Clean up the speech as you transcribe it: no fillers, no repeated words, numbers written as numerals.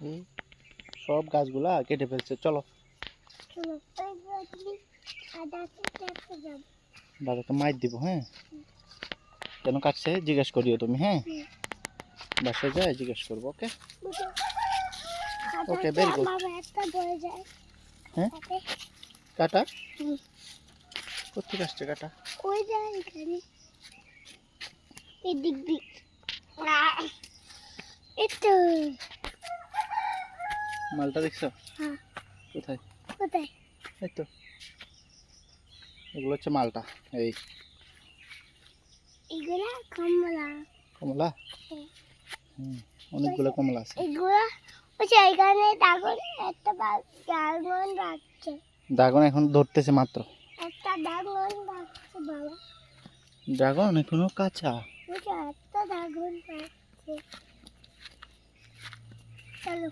এই সব গাছগুলা কেটে ফেলছে। চলো দাদাকে মাইর দিব। হ্যাঁ, কেন কাটছে জিজ্ঞেস করিও তুমি। হ্যাঁ, বাসায় যায় জিজ্ঞেস করবো। ওকে ওকে, ভেরি গুড। হ্যাঁ, কাটা কোথেকে আসছে কাটা? ওই যে এখানে এই দিক দিক এটা মালটা দেখছো? হ্যাঁ। কোথায়? কোথায়? এই তো, এগুলো হচ্ছে মালটা। এই এগুলা কমলা। কমলা? অনেকগুলো কমলা আছে। এগুলা ওই যে এখানে ড্রাগন একটা ড্রাগন রাখছে। ড্রাগন এখন ধরতেছে মাত্র। একটা ড্রাগন রাখছে বাবা। ড্রাগন এখনো কাঁচা। ওই যে একটা ড্রাগন রাখছে। চলো।